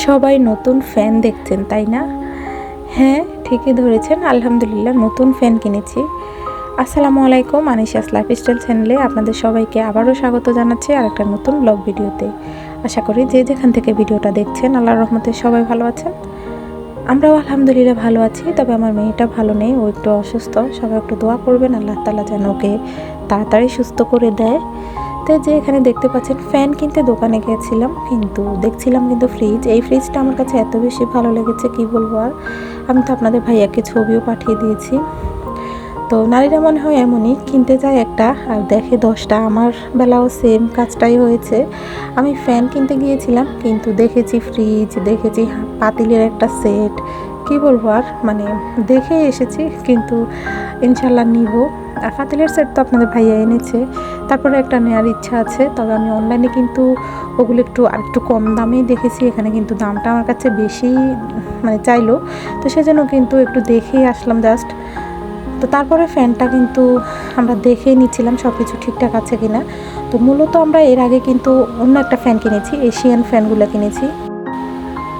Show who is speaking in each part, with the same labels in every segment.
Speaker 1: সবাই নতুন ফ্যান দেখছেন তাই না? হ্যাঁ, ঠিকই ধরেছেন। আলহামদুলিল্লাহ নতুন ফ্যান কিনেছি। আসসালামু আলাইকুম, আনিশাস লাইফস্টাইল চ্যানেলে আপনাদের সবাইকে আবারও স্বাগত জানাচ্ছি আর একটা নতুন ব্লগ ভিডিওতে। আশা করি যে যেখান থেকে ভিডিওটা দেখছেন আল্লাহর রহমতে সবাই ভালো আছেন। আমরাও আলহামদুলিল্লাহ ভালো আছি। তবে আমার মেয়েটা ভালো নেই, ও একটু অসুস্থ। সবাই একটু দোয়া করবেন আল্লাহ তাআলা যেন ওকে তাড়াতাড়ি সুস্থ করে দেয়। তো যে এখানে দেখতে পাচ্ছেন ফ্যান কিনতে দোকানে গিয়েছিলাম, কিন্তু দেখছিলাম কিন্তু ফ্রিজ। এই ফ্রিজটা আমার কাছে এত বেশি ভালো লেগেছে কি বলবো আর। আমি তো আপনাদের ভাইয়াকে ছবিও পাঠিয়ে দিয়েছি। তো নারীরা মনে হয় এমনই, কিনতে যায় একটা আর দেখে 10টা। আমার বেলাও সেম কাজটাই হয়েছে। আমি ফ্যান কিনতে গিয়েছিলাম, কিন্তু দেখেছি ফ্রিজ, দেখেছি পাতিলের একটা সেট। কি বলবো আর, মানে দেখে এসেছি, কিন্তু ইনশাল্লাহ নিব। আর পাতিলের সেট তো আপনাদের ভাইয়া এনেছে। তারপরে একটা নেওয়ার ইচ্ছা আছে, তবে আমি অনলাইনে কিন্তু ওগুলো আরেকটু কম দামেই দেখেছি। এখানে কিন্তু দামটা আমার কাছে বেশি মানে চাইলো, তো সেজন্য কিন্তু একটু দেখেই আসলাম জাস্ট। তো তারপরে ফ্যানটা কিন্তু আমরা দেখেই নিচ্ছিলাম সব কিছু ঠিকঠাক আছে কিনা। তো মূলত আমরা এর আগে কিন্তু অন্য একটা ফ্যান কিনেছি, এশিয়ান ফ্যানগুলো কিনেছি।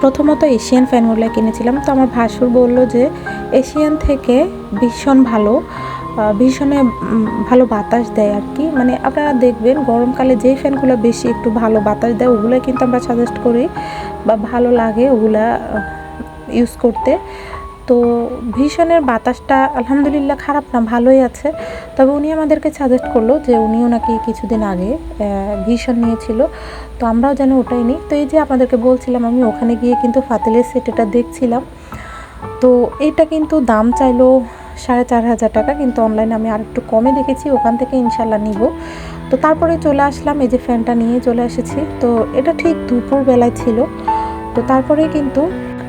Speaker 1: প্রথমত এশিয়ান ফ্যানগুলো কিনেছিলাম। তো আমার ভাসুর বলল যে এশিয়ান থেকে ভীষণ ভালো, ভীষণে ভালো বাতাস দেয় আর কি। মানে আপনারা দেখবেন গরমকালে যেই ফ্যানগুলো বেশি একটু ভালো বাতাস দেয় ওগুলোই কিন্তু আমরা সাজেস্ট করি বা ভালো লাগে ওগুলা ইউজ করতে। তো ভীষণের বাতাসটা আলহামদুলিল্লাহ খারাপ না, ভালোই আছে। তবে উনি আমাদেরকে সাজেস্ট করলো যে উনিও নাকি কিছুদিন আগে ভীষণ নিয়েছিল, তো আমরাও যেন ওটাই নিই। তো এই যে আপনাদেরকে বলছিলাম, আমি ওখানে গিয়ে কিন্তু ফাতিলের সেট এটা দেখছিলাম। তো এটা কিন্তু দাম চাইলো 4,500 টাকা, কিন্তু অনলাইনে আমি আর একটু কমে দেখেছি, ওখান থেকে ইনশাল্লাহ নিব। তো তারপরে চলে আসলাম, এই যে ফ্যানটা নিয়ে চলে এসেছি। তো এটা ঠিক দুপুর বেলায় ছিল। তো তারপরে কিন্তু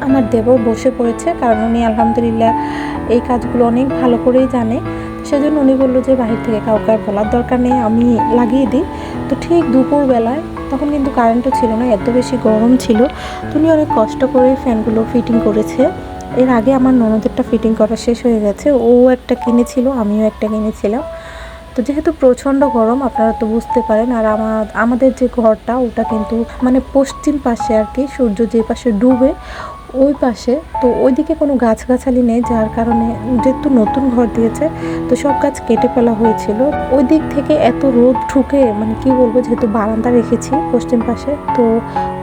Speaker 1: আমার দেবর বসে পড়েছে, কারণ উনি আলহামদুলিল্লাহ এই কাজগুলো অনেক ভালো করেই জানে। সেজন্য উনি বললো যে বাহির থেকে কাউকে আর বলার দরকার নেই, আমি লাগিয়ে দিই। তো ঠিক দুপুরবেলায়, তখন কিন্তু কারেন্টও ছিল না, এত বেশি গরম ছিল। তো উনি অনেক কষ্ট করে ফ্যানগুলো ফিটিং করেছে। এর আগে আমার ননদেরটা ফিটিং করা শেষ হয়ে গেছে, ও একটা কিনেছিল, আমিও একটা কিনেছিলাম। তো যেহেতু প্রচণ্ড গরম আপনারা তো বুঝতে পারেন। আর আমাদের যে ঘরটা ওটা কিন্তু মানে পশ্চিম পাশে আর কি, সূর্য যে পাশে ডুবে ওই পাশে। তো ওইদিকে কোনো গাছগাছালি নেই, যার কারণে যেহেতু নতুন ঘর দিয়েছে তো সব গাছ কেটে ফেলা হয়েছিল। ওই দিক থেকে এত রোদ ঢুকে, মানে কি বলবো, যেহেতু বারান্দা রেখেছি পশ্চিম পাশে, তো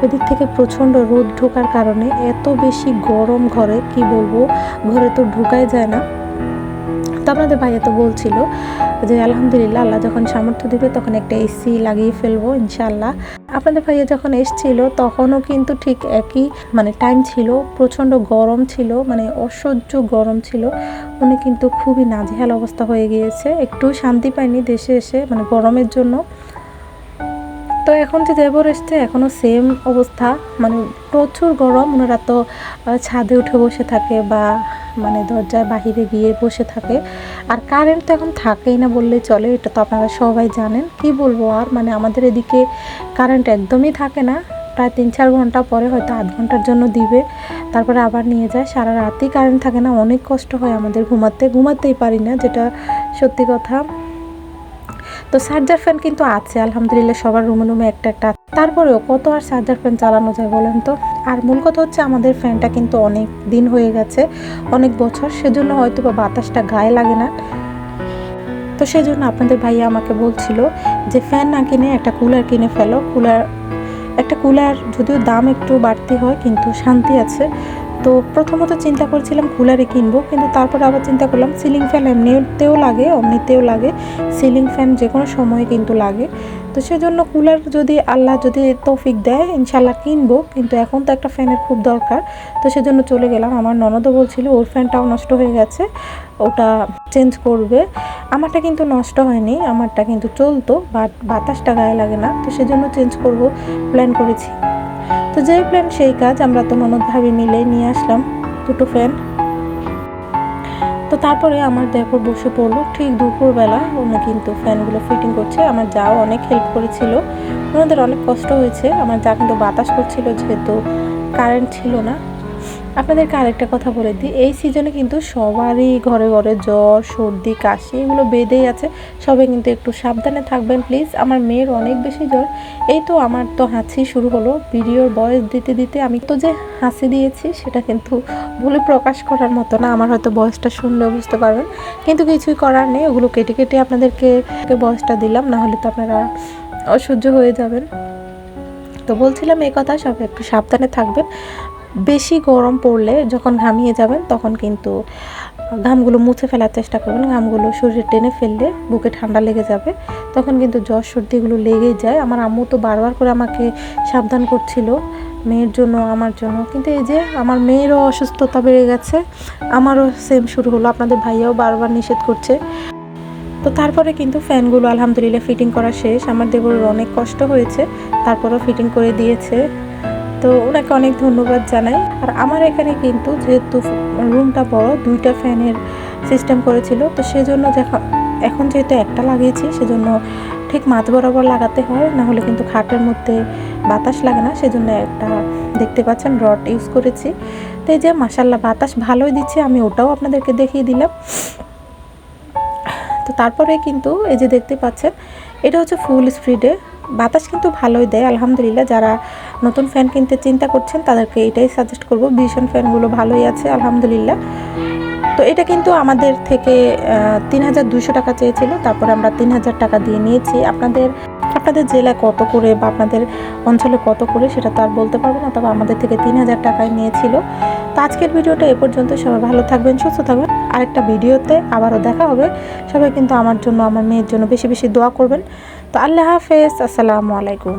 Speaker 1: ওই দিক থেকে প্রচণ্ড রোদ ঢোকার কারণে এত বেশি গরম ঘরে, কি বলবো, ঘরে তো ঢোকাই যায় না। তো আপনাদের ভাইয়া তো বলছিল যে আলহামদুলিল্লাহ আল্লাহ যখন সামর্থ্য দেবে তখন একটা এসি লাগিয়ে ফেলবো ইনশাল্লাহ। আপনাদের ভাইয়া যখন এসছিল তখনও কিন্তু ঠিক একই মানে টাইম ছিল, প্রচণ্ড গরম ছিল, মানে অসহ্য গরম ছিল। উনি কিন্তু খুবই নাজেহাল অবস্থা হয়ে গিয়েছে, একটু শান্তি পায়নি দেশে এসে, মানে গরমের জন্য। তো এখন যে দেবর এসছে এখনও সেম অবস্থা, মানে প্রচুর গরম। ওনারা তো ছাদে উঠে বসে থাকে বা মানে দরজার বাহিরে গিয়ে বসে থাকে। আর কারেন্ট তো এখন থাকেই না বললেই চলে, এটা তো আপনারা সবাই জানেন। কি বলবো আর, মানে আমাদের এদিকে কারেন্ট একদমই থাকে না। প্রায় 3-4 ঘন্টা পরে হয়তো আধ ঘন্টার জন্য দিবে, তারপরে আবার নিয়ে যায়। সারা রাতই কারেন্ট থাকে না, অনেক কষ্ট হয় আমাদের, ঘুমাতেই পারি না, যেটা সত্যি কথা। তো চার্জার ফ্যান কিন্তু আছে আলহামদুলিল্লাহ, সবার রুমে একটা একটা। তারপরেও কত আর চার্জার ফ্যান চালানো যায় বলেন তো। আর মূল কথা হচ্ছে আমাদের ফ্যানটা কিন্তু অনেক দিন হয়ে গেছে, অনেক বছর, সেজন্য হয়তো বা বাতাসটা গায়ে লাগে না। তো সেজন্য আপনাদের ভাইয়া আমাকে বলছিল যে ফ্যান না কিনে একটা কুলার কিনে ফেলো। একটা কুলার যদিও দাম একটু বাড়তি হয়, কিন্তু শান্তি আছে। তো প্রথমত চিন্তা করেছিলাম কুলারে কিনবো, কিন্তু তারপর আবার চিন্তা করলাম সিলিং ফ্যান এমনিতেও লাগে অমনিতেও লাগে, সিলিং ফ্যান যে কোনো সময় কিন্তু লাগে। তো সেজন্য কুলার যদি আল্লাহ যদি তৌফিক দেয় ইনশাল্লাহ কিনবো, কিন্তু এখন তো একটা ফ্যানের খুব দরকার। তো সেজন্য চলে গেলাম। আমার ননদও বলছিল ওর ফ্যানটাও নষ্ট হয়ে গেছে, ওটা চেঞ্জ করবে। আমারটা কিন্তু নষ্ট হয়নি, আমারটা কিন্তু চলতো, বাট বাতাসটা গায়ে লাগে না, তো সেজন্য চেঞ্জ করব প্ল্যান করেছি। তো যেই প্ল্যান সেই কাজ, আমরা তো ননদ ভাবি মিলে নিয়ে আসলাম দুটো ফ্যান। তো তারপরে আমার দেবর বসে পড়লো ঠিক দুপুরবেলা, উনি কিন্তু ফ্যানগুলো ফিটিং করছে। আমার যাও অনেক হেল্প করেছিল, ওনাদের অনেক কষ্ট হয়েছে। আমার যা কিন্তু বাতাস করছিল যেহেতু কারেন্ট ছিল না। আপনাদেরকে আরেকটা কথা বলে দিই, এই সিজনে কিন্তু সবারই ঘরে ঘরে জ্বর সর্দি কাশি এগুলো বেঁধেই আছে। সবাই কিন্তু একটু সাবধানে থাকবেন প্লিজ। আমার মেয়ের অনেক বেশি জ্বর, এই তো আমার তো হাঁচি শুরু হলো। ভিডিওর ভয়েস দিতে দিতে আমি তো যে হাসি দিয়েছি সেটা কিন্তু বলে প্রকাশ করার মতো না, আমার হয়তো ভয়েসটা শুনলেও বুঝতে পারবেন, কিন্তু কিছুই করার নেই। ওগুলো কেটে কেটে আপনাদেরকে ভয়েসটা দিলাম, না হলে তো আপনারা অসহ্য হয়ে যাবেন। তো বলছিলাম এই কথা, সবাই একটু সাবধানে থাকবেন। বেশি গরম পড়লে যখন ঘামিয়ে যাবেন তখন কিন্তু ঘামগুলো মুছে ফেলার চেষ্টা করবেন। ঘামগুলো শরীরে টেনে ফেললে বুকে ঠান্ডা লেগে যাবে, তখন কিন্তু জ্বর সর্দিগুলো লেগেই যায়। আমার আম্মু তো বারবার করে আমাকে সাবধান করছিল মেয়ের জন্য আমার জন্য, কিন্তু এই যে আমার মেয়েরও অসুস্থতা বেড়ে গেছে, আমারও সেম শুরু হলো। আপনাদের ভাইয়াও বারবার নিষেধ করছে। তো তারপরে কিন্তু ফ্যানগুলো আলহামদুলিল্লাহ ফিটিং করা শেষ। আমার দেবরের অনেক কষ্ট হয়েছে, তারপরেও ফিটিং করে দিয়েছে, তো ওনাকে অনেক ধন্যবাদ জানাই। আর আমার এখানে কিন্তু যেহেতু রুমটা বড়, 2টা ফ্যানের সিস্টেম করেছিল, তো সেজন্য এখন যেহেতু একটা লাগিয়েছি সেজন্য ঠিক মাথা বরাবর লাগাতে হয়, না হলে কিন্তু খাটের মধ্যে বাতাস লাগে না। সেজন্য একটা দেখতে পাচ্ছেন রড ইউজ করেছি। তো এই যে মাশাআল্লাহ বাতাস ভালোই দিচ্ছে, আমি ওটাও আপনাদেরকে দেখিয়ে দিলাম। তো তারপরে কিন্তু এই যে দেখতে পাচ্ছেন এটা হচ্ছে ফুল স্পিডে, বাতাস কিন্তু ভালোই দেয় আলহামদুলিল্লাহ। যারা নতুন ফ্যান কিনতে চিন্তা করছেন তাদেরকে এটাই সাজেস্ট করব। ভিশন ফ্যানগুলো ভালোই আছে আলহামদুলিল্লাহ। তো এটা কিন্তু আমাদের থেকে 3200 টাকা চেয়েছিল, তারপরে আমরা 3000 টাকা দিয়ে নিয়েছি। আপনাদের জেলায় কত করে বা আপনাদের অঞ্চলে কত করে সেটা তো আর বলতে পারবো না, তবে আমাদের থেকে 3000 টাকায় নিয়েছিল। তো আজকের ভিডিওটা এ পর্যন্ত। সবাই ভালো থাকবেন, সুস্থ থাকবেন। আরেকটা ভিডিওতে আবারও দেখা হবে। সবাই কিন্তু আমার জন্য আমার মেয়ের জন্য বেশি বেশি দোয়া করবেন। তো আল্লাহ হাফেজ, আসসালামু আলাইকুম।